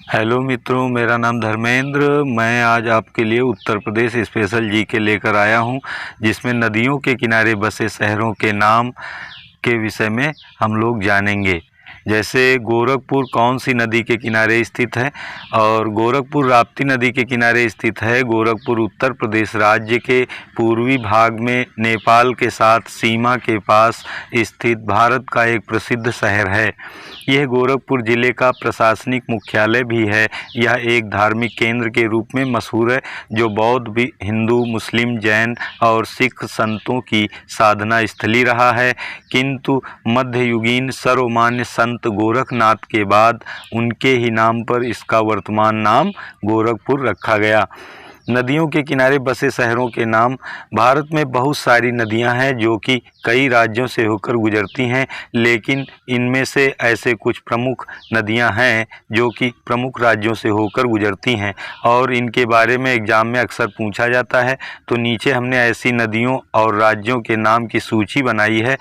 Hello मित्रों, मेरा नाम धर्मेंद्र। मैं आज आपके लिए उत्तर प्रदेश स्पेशल जीके लेकर आया हूं, जिसमें नदियों के किनारे बसे शहरों के नाम के विषय में हम लोग जानेंगे। जैसे गोरखपुर कौन सी नदी के किनारे स्थित है, और गोरखपुर राप्ती नदी के किनारे स्थित है। गोरखपुर उत्तर प्रदेश राज्य के पूर्वी भाग में नेपाल के साथ सीमा के पास स्थित भारत का एक प्रसिद्ध शहर है। यह गोरखपुर जिले का प्रशासनिक मुख्यालय भी है। यह एक धार्मिक केंद्र के रूप में मशहूर है, जो बौद्ध भी, हिंदू, मुस्लिम, जैन और सिख संतों की साधना स्थली रहा है। किंतु मध्ययुगीन सर्वमान्य संत गोरखनाथ के बाद उनके ही नाम पर इसका वर्तमान नाम गोरखपुर रखा गया। नदियों के किनारे बसे शहरों के नाम। भारत में बहुत सारी नदियां हैं जो कि कई राज्यों से होकर गुजरती हैं, लेकिन इनमें से ऐसे कुछ प्रमुख नदियां हैं जो कि प्रमुख राज्यों से होकर गुजरती हैं और इनके बारे में एग्जाम में अक्सर पूछा जाता है। तो नीचे हमने ऐसी नदियों और राज्यों के नाम की सूची बनाई है।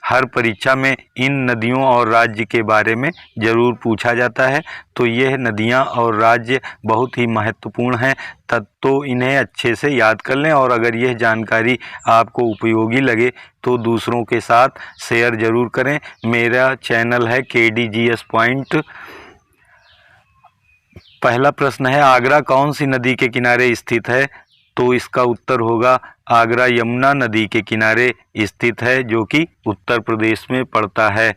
हर परीक्षा में इन नदियों और राज्य के बारे में ज़रूर पूछा जाता है, तो यह नदियां और राज्य बहुत ही महत्वपूर्ण हैं। तो इन्हें अच्छे से याद कर लें, और अगर यह जानकारी आपको उपयोगी लगे तो दूसरों के साथ शेयर ज़रूर करें। मेरा चैनल है KDGS पॉइंट। पहला प्रश्न है, आगरा कौन सी नदी के किनारे स्थित है? तो इसका उत्तर होगा आगरा यमुना नदी के किनारे स्थित है, जो कि उत्तर प्रदेश में पड़ता है।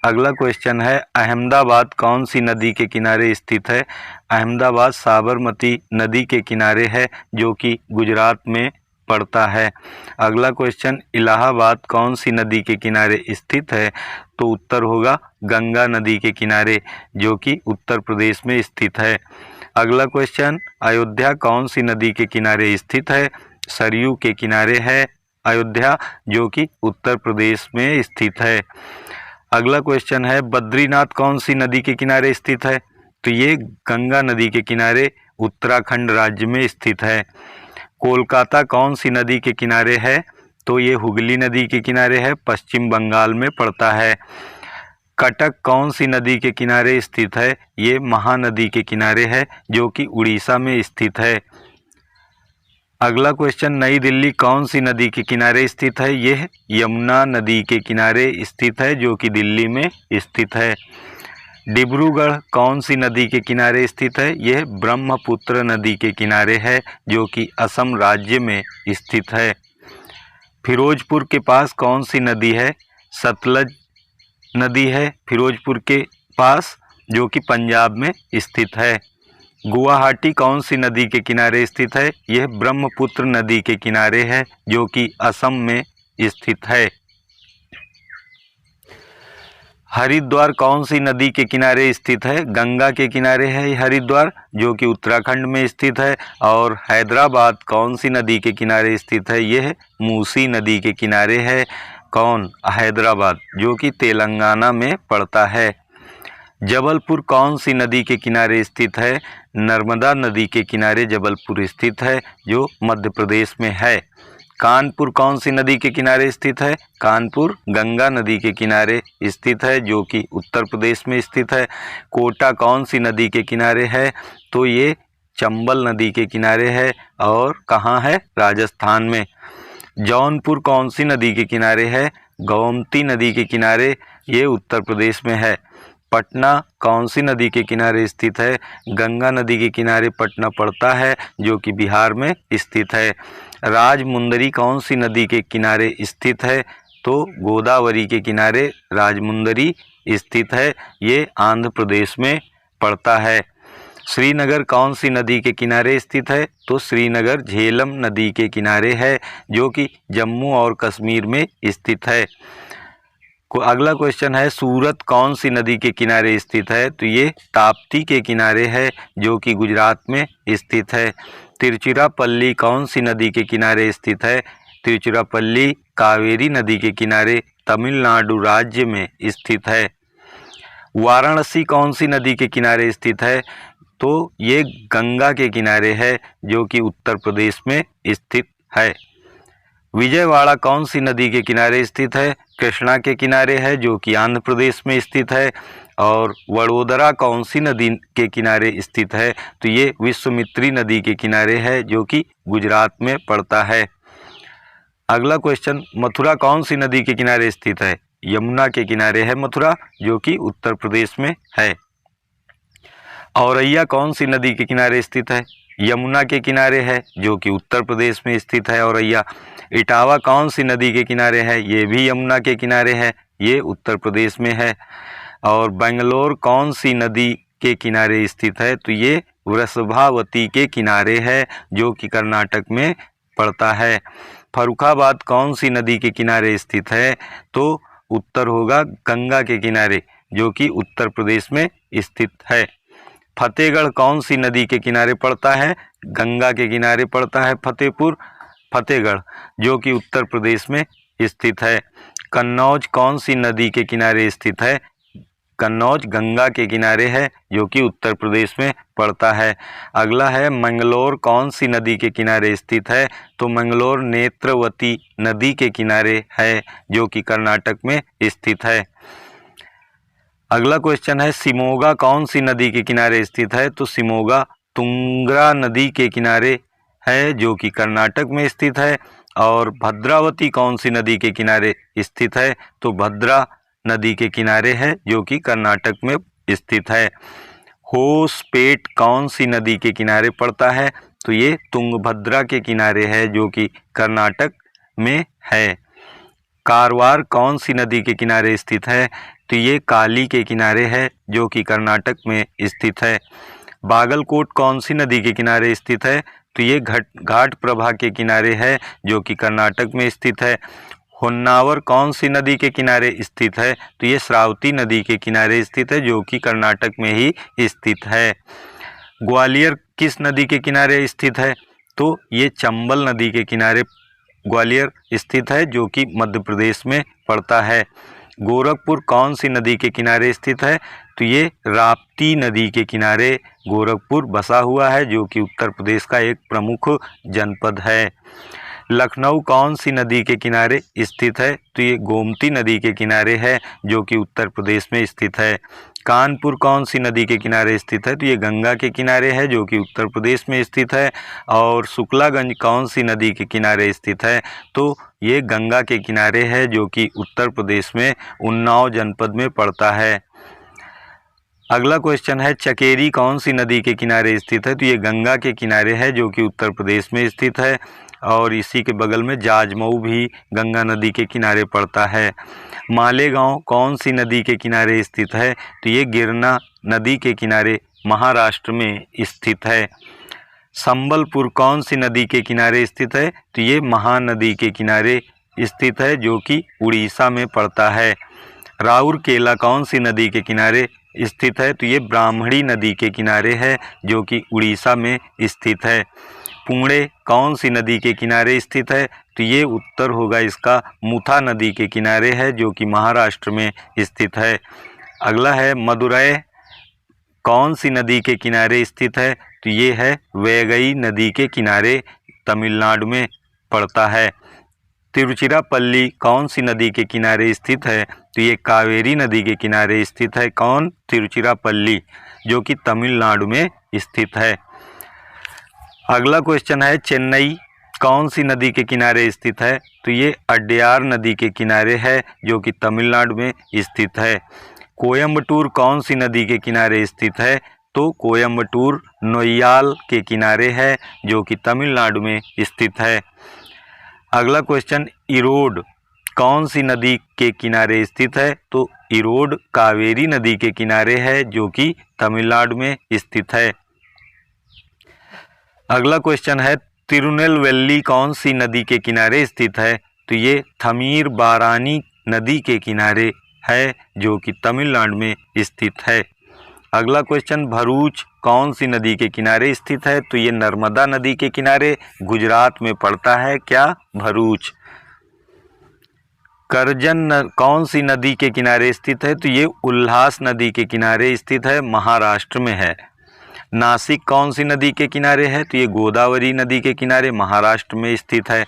अगला क्वेश्चन है, अहमदाबाद कौन सी नदी के किनारे स्थित है? अहमदाबाद साबरमती नदी के किनारे है, जो कि गुजरात में पड़ता है। अगला क्वेश्चन, इलाहाबाद कौन सी नदी के किनारे स्थित है? तो उत्तर होगा गंगा नदी के किनारे, जो कि उत्तर प्रदेश में स्थित है। अगला क्वेश्चन, अयोध्या कौन सी नदी के किनारे स्थित है? सरयू के किनारे है अयोध्या, जो कि उत्तर प्रदेश में स्थित है। अगला क्वेश्चन है, बद्रीनाथ कौन सी नदी के किनारे स्थित है? तो ये गंगा नदी के किनारे उत्तराखंड राज्य में स्थित है। कोलकाता कौन सी नदी के किनारे है? तो ये हुगली नदी के किनारे है, पश्चिम बंगाल में पड़ता है। कटक कौन सी नदी के किनारे स्थित है? ये महानदी के किनारे है, जो कि उड़ीसा में स्थित है। अगला क्वेश्चन, नई दिल्ली कौन सी नदी के किनारे स्थित है? यह यमुना नदी के किनारे स्थित है, जो कि दिल्ली में स्थित है। डिब्रूगढ़ कौन सी नदी के किनारे स्थित है? यह ब्रह्मपुत्र नदी के किनारे है, जो कि असम राज्य में स्थित है। फिरोजपुर के पास कौन सी नदी है? सतलज नदी है फिरोजपुर के पास, जो कि पंजाब में स्थित है। गुवाहाटी कौन सी नदी के किनारे स्थित है? यह ब्रह्मपुत्र नदी के किनारे है, जो कि असम में स्थित है। हरिद्वार कौन सी नदी के किनारे स्थित है? गंगा के किनारे है हरिद्वार, जो कि उत्तराखंड में स्थित है। और हैदराबाद कौन सी नदी के किनारे स्थित है? यह मूसी नदी के किनारे है। कौन? हैदराबाद, जो कि तेलंगाना में पड़ता है। जबलपुर कौन सी नदी के किनारे स्थित है? नर्मदा नदी के किनारे जबलपुर स्थित है, जो मध्य प्रदेश में है। कानपुर कौन सी नदी के किनारे स्थित है? कानपुर गंगा नदी के किनारे स्थित है, जो कि उत्तर प्रदेश में स्थित है। कोटा कौन सी नदी के किनारे है? तो ये चंबल नदी के किनारे है, और कहाँ है? राजस्थान में। जौनपुर कौन सी नदी के किनारे है? गोमती नदी के किनारे, ये उत्तर प्रदेश में है। पटना कौन सी नदी के किनारे स्थित है? गंगा नदी के किनारे पटना पड़ता है, जो कि बिहार में स्थित है। राजमुंदरी कौन सी नदी के किनारे स्थित है? तो गोदावरी के किनारे राजमुंदरी स्थित है, ये आंध्र प्रदेश में पड़ता है। श्रीनगर कौन सी नदी के किनारे स्थित है? तो श्रीनगर झेलम नदी के किनारे है, जो कि जम्मू और कश्मीर में स्थित है। अगला क्वेश्चन है, सूरत कौन सी नदी के किनारे स्थित है? तो ये ताप्ती के किनारे है, जो कि गुजरात में स्थित है। तिरुचिरापल्ली कौन सी नदी के किनारे स्थित है? तिरुचिरापल्ली कावेरी नदी के किनारे तमिलनाडु राज्य में स्थित है। वाराणसी कौन सी नदी के किनारे स्थित है? तो ये गंगा के किनारे है, जो कि उत्तर प्रदेश में स्थित है। विजयवाड़ा कौन सी नदी के किनारे स्थित है? कृष्णा के किनारे है, जो कि आंध्र प्रदेश में स्थित है। और वडोदरा कौन सी नदी के किनारे स्थित है? तो ये विश्वामित्री नदी के किनारे है, जो कि गुजरात में पड़ता है। अगला क्वेश्चन, मथुरा कौन सी नदी के किनारे स्थित है? यमुना के किनारे है मथुरा, जो कि उत्तर प्रदेश में है। औरैया कौन सी नदी के किनारे स्थित है? यमुना के किनारे है, जो कि उत्तर प्रदेश में स्थित है औरैया। इटावा कौन सी नदी के किनारे है? ये भी यमुना के किनारे है, ये उत्तर प्रदेश में है। और बेंगलोर कौन सी नदी के किनारे स्थित है? तो ये वृषभावती के किनारे है, जो कि कर्नाटक में पड़ता है। फर्रुखाबाद कौन सी नदी के किनारे स्थित है? तो उत्तर होगा गंगा के किनारे, जो कि उत्तर प्रदेश में स्थित है। फतेहगढ़ कौन सी नदी के किनारे पड़ता है? गंगा के किनारे पड़ता है फतेहगढ़, जो कि उत्तर प्रदेश में स्थित है। कन्नौज कौन सी नदी के किनारे स्थित है? कन्नौज गंगा के किनारे है, जो कि उत्तर प्रदेश में पड़ता है। अगला है, मंगलोर कौन सी नदी के किनारे स्थित है? तो मंगलोर नेत्रवती नदी के किनारे है, जो कि कर्नाटक में स्थित है। अगला क्वेश्चन है, शिमोगा कौन सी नदी के किनारे स्थित है? तो शिमोगा तुंगरा नदी के किनारे है, जो कि कर्नाटक में स्थित है। और भद्रावती कौन सी नदी के किनारे स्थित है? तो भद्रा नदी के किनारे है, जो कि कर्नाटक में स्थित है। होसपेट कौन सी नदी के किनारे पड़ता है? तो ये तुंगभद्रा के किनारे है, जो कि कर्नाटक में है। कारवार कौन सी नदी के किनारे स्थित है? तो ये काली के किनारे है, जो कि कर्नाटक में स्थित है। बागलकोट कौन सी नदी के किनारे स्थित है? तो ये घाट प्रभा के किनारे है, जो कि कर्नाटक में स्थित है। होन्नावर कौन सी नदी के किनारे स्थित है? तो ये श्रावती नदी के किनारे स्थित है, जो कि कर्नाटक में ही स्थित है। ग्वालियर किस नदी के किनारे स्थित है? तो ये चंबल नदी के किनारे ग्वालियर स्थित है, जो कि मध्य प्रदेश में पड़ता है। गोरखपुर कौन सी नदी के किनारे स्थित है? तो ये राप्ती नदी के किनारे गोरखपुर बसा हुआ है, जो कि उत्तर प्रदेश का एक प्रमुख जनपद है। लखनऊ कौन सी नदी के किनारे स्थित है? तो ये गोमती नदी के किनारे है, जो कि उत्तर प्रदेश में स्थित है। कानपुर कौन सी नदी के किनारे स्थित है? तो ये गंगा के किनारे है, जो कि उत्तर प्रदेश में स्थित है। और शुक्लागंज कौन सी नदी के किनारे स्थित है? तो ये गंगा के किनारे है, जो कि उत्तर प्रदेश में उन्नाव जनपद में पड़ता है। अगला क्वेश्चन है, चकेरी कौन सी नदी के किनारे स्थित है? तो ये गंगा के किनारे है, जो कि उत्तर प्रदेश में स्थित है। और इसी के बगल में जाजमऊ भी गंगा नदी के किनारे पड़ता है। मालेगांव कौन सी नदी के किनारे स्थित है? तो ये गिरना नदी के किनारे महाराष्ट्र में स्थित है। संबलपुर कौन सी नदी के किनारे स्थित है? तो ये महानदी के किनारे स्थित है, जो कि उड़ीसा में पड़ता है। राउरकेला कौन सी नदी के किनारे स्थित है? तो ये ब्राह्मणी नदी के किनारे है, जो कि उड़ीसा में स्थित है। पुणे कौन सी नदी के किनारे स्थित है? तो ये उत्तर होगा इसका मुथा नदी के किनारे है, जो कि महाराष्ट्र में स्थित है। अगला है, मदुरै कौन सी नदी के किनारे स्थित है? तो ये है वैगई नदी के किनारे, तमिलनाडु में पड़ता है। तिरुचिरापल्ली कौन सी नदी के किनारे स्थित है? तो ये कावेरी नदी के किनारे स्थित है। कौन? तिरुचिरापल्ली, जो कि तमिलनाडु में स्थित है। अगला क्वेश्चन है, चेन्नई कौन सी नदी के किनारे स्थित है? तो ये अड्यार नदी के किनारे है, जो कि तमिलनाडु में स्थित है। कोयम्बटूर कौन सी नदी के किनारे स्थित है? तो कोयम्बटूर नोयाल के किनारे है, जो कि तमिलनाडु में स्थित है। अगला क्वेश्चन, इरोड कौन सी नदी के किनारे स्थित है? तो इरोड कावेरी नदी के किनारे है, जो कि तमिलनाडु में स्थित है। अगला क्वेश्चन है, तिरुनेलवेली कौन सी नदी के किनारे स्थित है? तो ये थमीर बारानी नदी के किनारे है, जो कि तमिलनाडु में स्थित है। अगला क्वेश्चन, भरूच कौन सी नदी के किनारे स्थित है? तो ये नर्मदा नदी के किनारे गुजरात में पड़ता है। क्या? भरूच। करजन कौन सी नदी के किनारे स्थित है? तो ये उल्हास नदी के किनारे स्थित है, महाराष्ट्र में है। नासिक कौन सी नदी के किनारे है? तो ये गोदावरी नदी के किनारे महाराष्ट्र में स्थित है।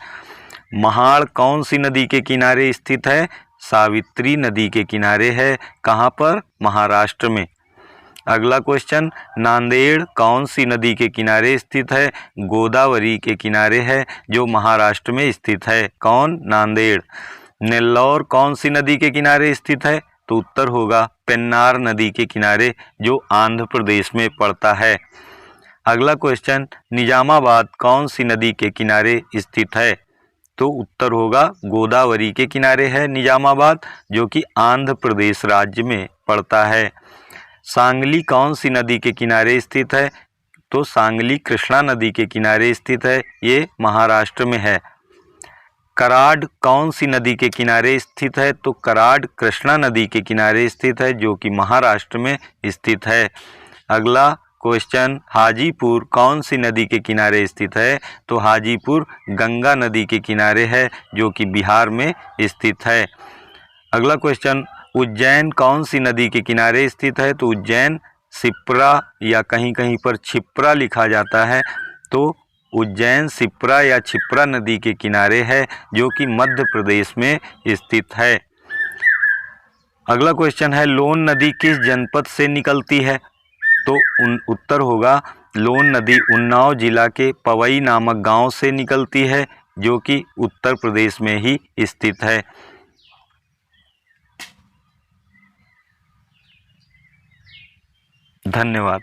महाड़ कौन सी नदी के किनारे स्थित है? सावित्री नदी के किनारे है। कहाँ पर? महाराष्ट्र में। अगला क्वेश्चन, नांदेड़ कौन सी नदी के किनारे स्थित है? गोदावरी के किनारे है, जो महाराष्ट्र में स्थित है। कौन? नांदेड़। नेल्लौर कौन सी नदी के किनारे स्थित है? तो उत्तर होगा पेन्नार नदी के किनारे, जो आंध्र प्रदेश में पड़ता है। अगला क्वेश्चन, निजामाबाद कौन सी नदी के किनारे स्थित है? तो उत्तर होगा गोदावरी के किनारे है निजामाबाद, जो कि आंध्र प्रदेश राज्य में पड़ता है। सांगली कौन सी नदी के किनारे स्थित है? तो सांगली कृष्णा नदी के किनारे स्थित है, ये महाराष्ट्र में है। कराड कौन सी नदी के किनारे स्थित है? तो कराड कृष्णा नदी के किनारे स्थित है, जो कि महाराष्ट्र में स्थित है। अगला क्वेश्चन, हाजीपुर कौन सी नदी के किनारे स्थित है? तो हाजीपुर गंगा नदी के किनारे है, जो कि बिहार में स्थित है। अगला क्वेश्चन, उज्जैन कौन सी नदी के किनारे स्थित है? तो उज्जैन शिप्रा या कहीं कहीं पर छिप्रा लिखा जाता है, तो उज्जैन शिप्रा या छिप्रा नदी के किनारे है, जो कि मध्य प्रदेश में स्थित है। अगला क्वेश्चन है, लोन नदी किस जनपद से निकलती है? तो उत्तर होगा लोन नदी उन्नाव जिला के पवई नामक गांव से निकलती है, जो कि उत्तर प्रदेश में ही स्थित है। धन्यवाद।